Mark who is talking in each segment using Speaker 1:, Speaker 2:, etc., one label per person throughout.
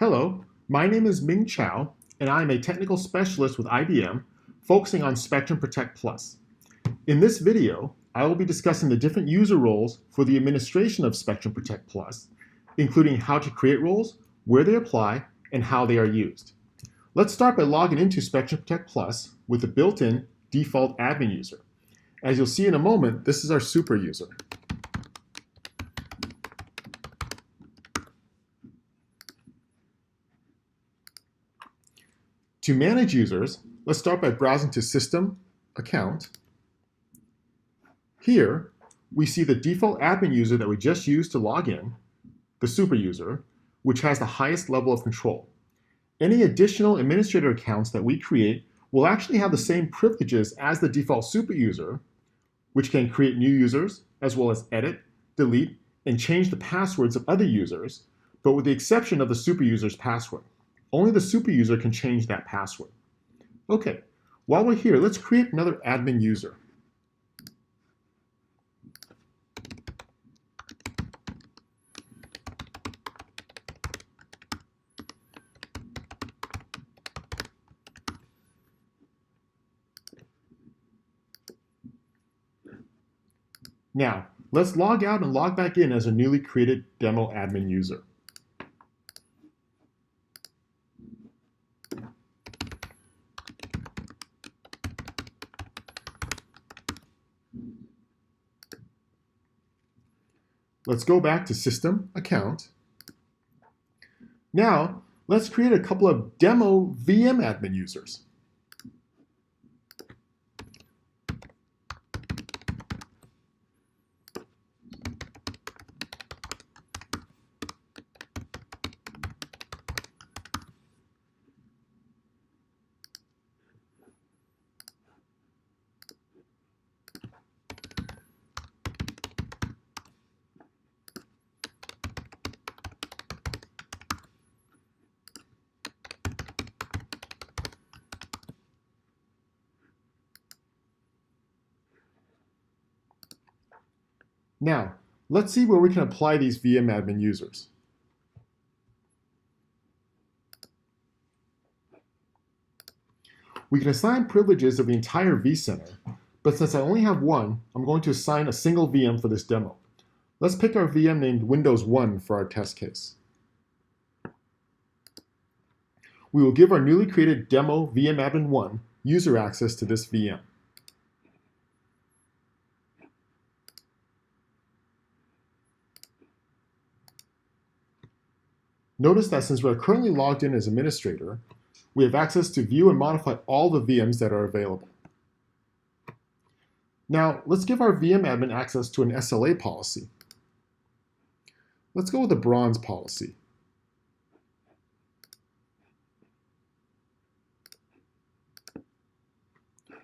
Speaker 1: Hello, my name is Ming Chao, and I am a technical specialist with IBM focusing on Spectrum Protect Plus. In this video, I will be discussing the different user roles for the administration of Spectrum Protect Plus, including how to create roles, where they apply, and how they are used. Let's start by logging into Spectrum Protect Plus with the built-in default admin user. As you'll see in a moment, this is our super user. To manage users, let's start by browsing to System, Account. Here, we see the default admin user that we just used to log in, the super user, which has the highest level of control. Any additional administrator accounts that we create will actually have the same privileges as the default super user, which can create new users, as well as edit, delete, and change the passwords of other users, but with the exception of the super user's password. Only the super user can change that password. Okay, while we're here, let's create another admin user. Now, let's log out and log back in as a newly created demo admin user. Let's go back to System, Account. Now, let's create a couple of demo VM admin users. Now, let's see where we can apply these VM admin users. We can assign privileges of the entire vCenter, but since I only have one, I'm going to assign a single VM for this demo. Let's pick our VM named Windows 1 for our test case. We will give our newly created demo VM admin 1 user access to this VM. Notice that since we're currently logged in as administrator, we have access to view and modify all the VMs that are available. Now, let's give our VM admin access to an SLA policy. Let's go with the bronze policy.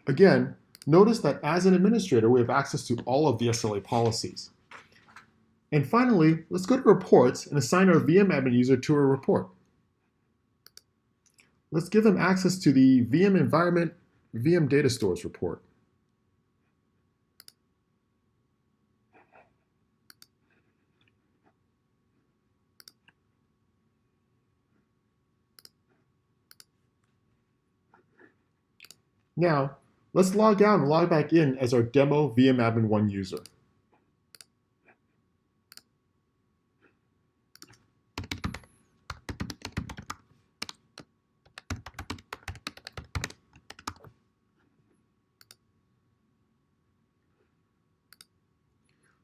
Speaker 1: Again, notice that as an administrator, we have access to all of the SLA policies. And finally, let's go to reports and assign our VM admin user to a report. Let's give them access to the VM environment VM data stores report. Now, let's log out and log back in as our demo VM admin 1 user.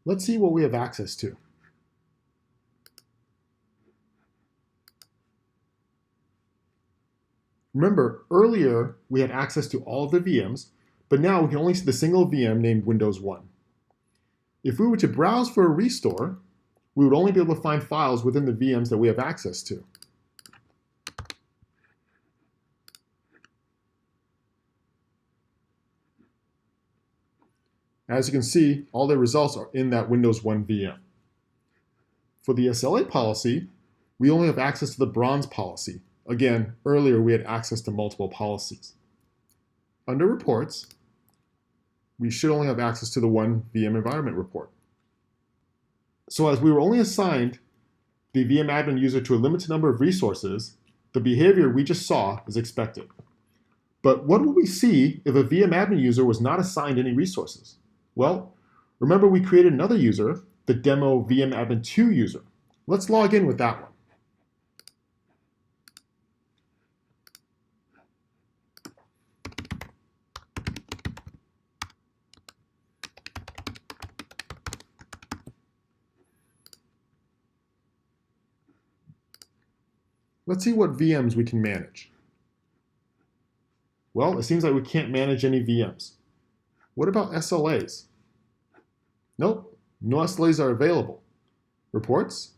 Speaker 1: Let's see what we have access to. Remember, earlier we had access to all of the VMs, but now we can only see the single VM named Windows 1. If we were to browse for a restore, we would only be able to find files within the VMs that we have access to. As you can see, all the results are in that Windows 1 VM. For the SLA policy, we only have access to the bronze policy. Again, earlier we had access to multiple policies. Under reports, we should only have access to the one VM environment report. So as we were only assigned the VM admin user to a limited number of resources, the behavior we just saw is expected. But what would we see if a VM admin user was not assigned any resources? Well, remember we created another user, the demo VM admin 2 user. Let's log in with that one. Let's see what VMs we can manage. Well, it seems like we can't manage any VMs. What about SLAs? Nope, no SLAs are available. Reports?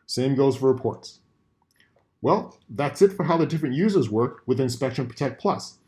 Speaker 1: Same goes for reports. Well, that's it for how the different users work with Inspection Protect Plus.